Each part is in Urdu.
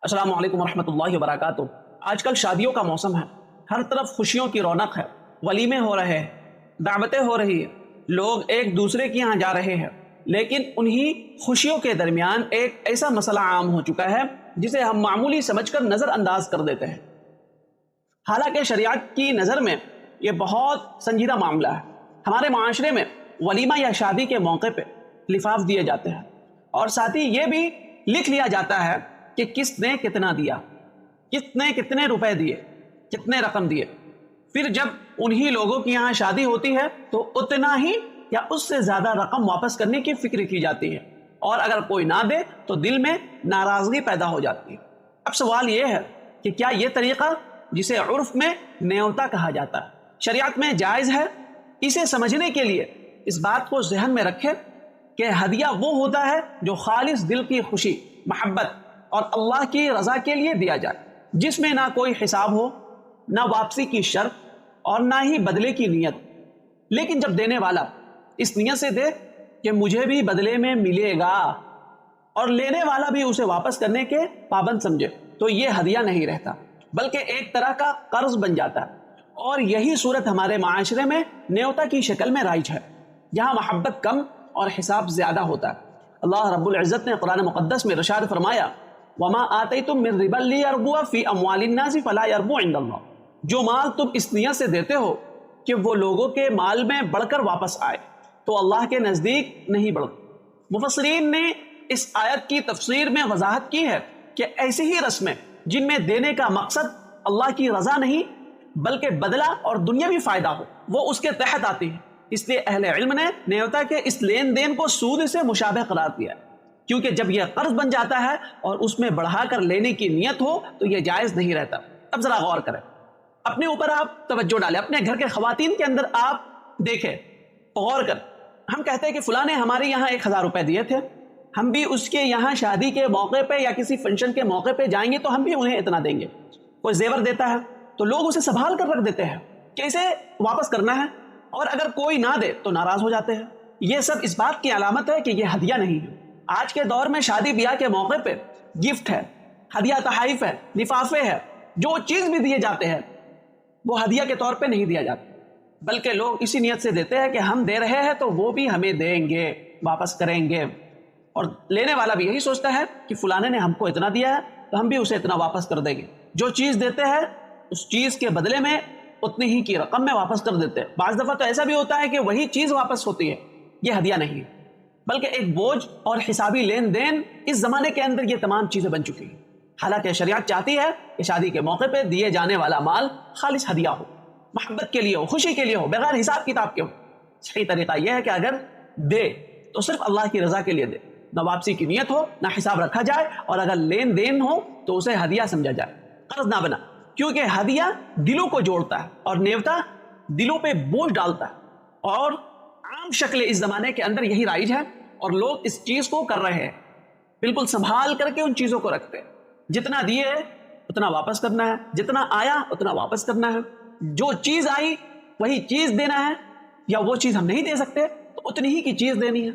السلام علیکم ورحمۃ اللہ وبرکاتہ۔ آج کل شادیوں کا موسم ہے، ہر طرف خوشیوں کی رونق ہے، ولیمے ہو رہے ہیں، دعوتیں ہو رہی ہیں، لوگ ایک دوسرے کے یہاں جا رہے ہیں، لیکن انہی خوشیوں کے درمیان ایک ایسا مسئلہ عام ہو چکا ہے جسے ہم معمولی سمجھ کر نظر انداز کر دیتے ہیں، حالانکہ شریعت کی نظر میں یہ بہت سنجیدہ معاملہ ہے۔ ہمارے معاشرے میں ولیمہ یا شادی کے موقع پہ لفاف دیے جاتے ہیں اور ساتھ ہی یہ بھی لکھ لیا جاتا ہے کہ کس نے کتنا دیا، کتنے روپے دیے، کتنے رقم دیے۔ پھر جب انہی لوگوں کی یہاں شادی ہوتی ہے تو اتنا ہی یا اس سے زیادہ رقم واپس کرنے کی فکر کی جاتی ہے، اور اگر کوئی نہ دے تو دل میں ناراضگی پیدا ہو جاتی ہے۔ اب سوال یہ ہے کہ کیا یہ طریقہ جسے عرف میں نیوتا کہا جاتا ہے شریعت میں جائز ہے؟ اسے سمجھنے کے لیے اس بات کو ذہن میں رکھیں کہ ہدیہ وہ ہوتا ہے جو خالص دل کی خوشی، محبت اور اللہ کی رضا کے لیے دیا جائے، جس میں نہ کوئی حساب ہو، نہ واپسی کی شرط اور نہ ہی بدلے کی نیت۔ لیکن جب دینے والا اس نیت سے دے کہ مجھے بھی بدلے میں ملے گا اور لینے والا بھی اسے واپس کرنے کے پابند سمجھے تو یہ ہدیہ نہیں رہتا بلکہ ایک طرح کا قرض بن جاتا ہے، اور یہی صورت ہمارے معاشرے میں نیوتا کی شکل میں رائج ہے، جہاں محبت کم اور حساب زیادہ ہوتا ہے۔ اللہ رب العزت نے قرآن مقدس میں ارشاد فرمایا، وَمَا آتَيْتُم مِّن رِّبًا لِّيَرْبُوَ فِي أَمْوَالِ النَّاسِ فَلَا يَرْبُو عِندَ اللَّهِ، جو مال تم اس نیت سے دیتے ہو کہ وہ لوگوں کے مال میں بڑھ کر واپس آئے تو اللہ کے نزدیک نہیں بڑھتا۔ مفسرین نے اس آیت کی تفسیر میں وضاحت کی ہے کہ ایسی ہی رسمیں جن میں دینے کا مقصد اللہ کی رضا نہیں بلکہ بدلہ اور دنیاوی فائدہ ہو، وہ اس کے تحت آتی ہے۔ اس لیے اہل علم نے نیوتا کے اس لین دین کو سود سے مشابہ قرار دیا ہے، کیونکہ جب یہ قرض بن جاتا ہے اور اس میں بڑھا کر لینے کی نیت ہو تو یہ جائز نہیں رہتا۔ اب ذرا غور کریں، اپنے اوپر آپ توجہ ڈالیں، اپنے گھر کے خواتین کے اندر آپ دیکھیں، غور کر۔ ہم کہتے ہیں کہ فلاں نے ہمارے یہاں 1000 روپے دیے تھے، ہم بھی اس کے یہاں شادی کے موقع پہ یا کسی فنکشن کے موقع پہ جائیں گے تو ہم بھی انہیں اتنا دیں گے۔ کوئی زیور دیتا ہے تو لوگ اسے سنبھال کر رکھ دیتے ہیں کہ اسے واپس کرنا ہے، اور اگر کوئی نہ دے تو ناراض ہو جاتے ہیں۔ یہ سب اس بات کی علامت ہے کہ یہ ہدیہ نہیں ہے۔ آج کے دور میں شادی بیاہ کے موقع پہ گفٹ ہے، ہدیہ تحائف ہے، لفافے ہے، جو چیز بھی دیے جاتے ہیں وہ ہدیہ کے طور پہ نہیں دیا جاتا، بلکہ لوگ اسی نیت سے دیتے ہیں کہ ہم دے رہے ہیں تو وہ بھی ہمیں دیں گے، واپس کریں گے، اور لینے والا بھی یہی سوچتا ہے کہ فلانے نے ہم کو اتنا دیا ہے تو ہم بھی اسے اتنا واپس کر دیں گے۔ جو چیز دیتے ہیں اس چیز کے بدلے میں اتنی ہی کی رقم میں واپس کر دیتے ہیں۔ بعض دفعہ تو ایسا بھی ہوتا ہے کہ وہی چیز واپس ہوتی ہے۔ یہ ہدیہ نہیں ہے بلکہ ایک بوجھ اور حسابی لین دین اس زمانے کے اندر یہ تمام چیزیں بن چکی ہیں۔ حالانکہ شریعت چاہتی ہے کہ شادی کے موقع پہ دیے جانے والا مال خالص ہدیہ ہو، محبت کے لیے ہو، خوشی کے لیے ہو، بغیر حساب کتاب کے ہو۔ صحیح طریقہ یہ ہے کہ اگر دے تو صرف اللہ کی رضا کے لیے دے، نہ واپسی کی نیت ہو، نہ حساب رکھا جائے، اور اگر لین دین ہو تو اسے ہدیہ سمجھا جائے، قرض نہ بنا، کیونکہ ہدیہ دلوں کو جوڑتا ہے اور نیوتا دلوں پہ بوجھ ڈالتا ہے، اور عام شکل اس زمانے کے اندر یہی رائج ہے، اور لوگ اس چیز کو کر رہے ہیں، بالکل سنبھال کر کے ان چیزوں کو رکھتے ہیں۔ جتنا دیے اتنا واپس کرنا ہے، جتنا آیا اتنا واپس کرنا ہے، جو چیز آئی وہی چیز دینا ہے، یا وہ چیز ہم نہیں دے سکتے تو اتنی ہی کی چیز دینی ہے۔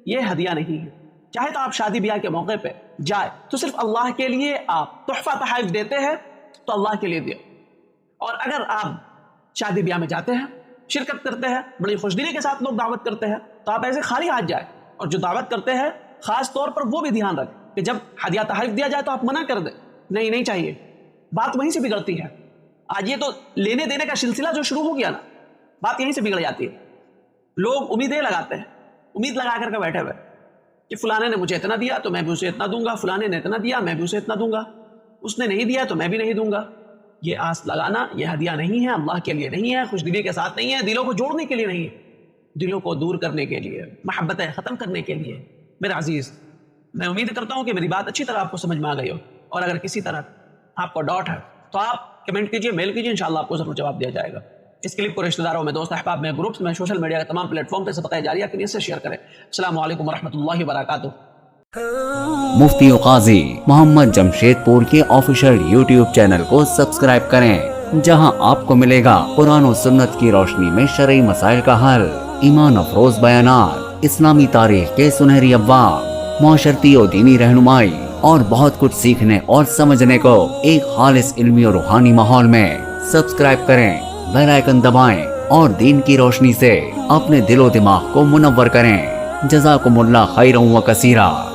یہ ہدیہ نہیں ہے۔ چاہے تو آپ شادی بیاہ کے موقع پہ جائے تو صرف اللہ کے لیے آپ تحفہ تحائف دیتے ہیں تو اللہ کے لیے دیا، اور اگر آپ شادی بیاہ میں جاتے ہیں، شرکت کرتے ہیں، بڑی خوش دلی کے ساتھ لوگ دعوت کرتے ہیں، تو آپ ایسے خالی ہاتھ جائے، اور جو دعوت کرتے ہیں خاص طور پر وہ بھی دھیان رکھیں کہ جب ہدیہ تحائف دیا جائے تو آپ منع کر دیں، نہیں چاہیے۔ بات وہیں سے بگڑتی ہے۔ آج یہ تو لینے دینے کا سلسلہ جو شروع ہو گیا نا، بات یہیں سے بگڑ جاتی ہے۔ لوگ امیدیں لگاتے ہیں، امید لگا کر کے بیٹھے ہوئے کہ فلانے نے مجھے اتنا دیا تو میں بھی اسے اتنا دوں گا، فلانے نے اتنا دیا میں بھی اسے اتنا دوں گا، اس نے نہیں دیا تو میں بھی نہیں دوں گا۔ یہ آس لگانا یہ ہدیہ نہیں ہے، اللہ کے لیے نہیں ہے، خوش دلی کے ساتھ نہیں ہے، دلوں کو جوڑنے کے لیے نہیں ہے، دلوں کو دور کرنے کے لیے، محبتیں ختم کرنے کے لیے۔ میرے عزیز، میں امید کرتا ہوں کہ میری بات اچھی طرح آپ کو سمجھ میں آ گئی ہو، اور اگر کسی طرح آپ کو ڈاؤٹ ہے تو آپ کمنٹ کیجئے، میل کیجئے، انشاءاللہ آپ کو ضرور جواب دیا جائے گا۔ اس کلپ کو رشتہ داروں میں، دوست احباب میں، گروپس میں، سوشل میڈیا کے تمام پلیٹ فارم پہ صدقہ جاریہ کے لیے سے شیئر کریں۔ السلام علیکم ورحمۃ اللہ وبرکاتہ۔ مفتی و قاضی محمد جمشید پور کے آفیشیل یوٹیوب چینل کو سبسکرائب کریں، جہاں آپ کو ملے گا قرآن و سنت کی روشنی میں شرعی مسائل کا حل، ایمان افروز بیانات، اسلامی تاریخ کے سنہری ابواب، معاشرتی و دینی رہنمائی، اور بہت کچھ سیکھنے اور سمجھنے کو ایک خالص علمی اور روحانی ماحول میں۔ سبسکرائب کریں، بیل آئیکن دبائیں اور دین کی روشنی سے اپنے دل و دماغ کو منور کریں۔ جزاکم اللہ خیرا و کثیرا۔